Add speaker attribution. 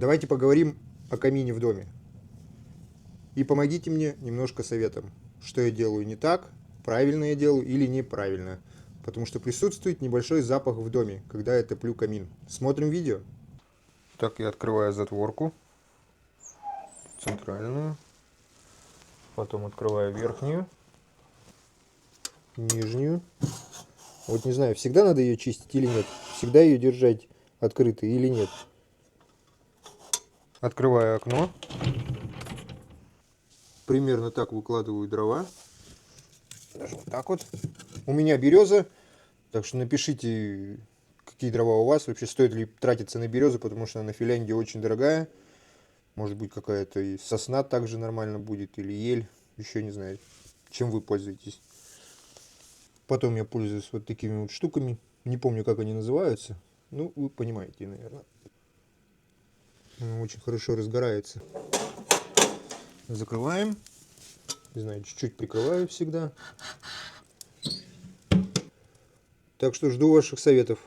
Speaker 1: Давайте поговорим о камине в доме. И помогите мне немножко советом, что я делаю не так, правильно я делаю или неправильно. Потому что присутствует небольшой запах в доме, когда я топлю камин. Смотрим видео. Так, я открываю затворку, центральную, потом открываю верхнюю, нижнюю. Вот не знаю, всегда надо ее чистить или нет, всегда ее держать открытой или нет. Открываю окно, примерно так выкладываю дрова, даже вот так вот. У меня береза, так что напишите, какие дрова у вас, вообще стоит ли тратиться на березу, потому что она на Финляндии очень дорогая. Может быть, какая-то и сосна также нормально будет, или ель, еще не знаю, чем вы пользуетесь. Потом я пользуюсь вот такими вот штуками, не помню, как они называются, ну, вы понимаете, наверное. Она очень хорошо разгорается. Закрываем, не знаю, чуть-чуть прикрываю всегда. Так что жду ваших советов.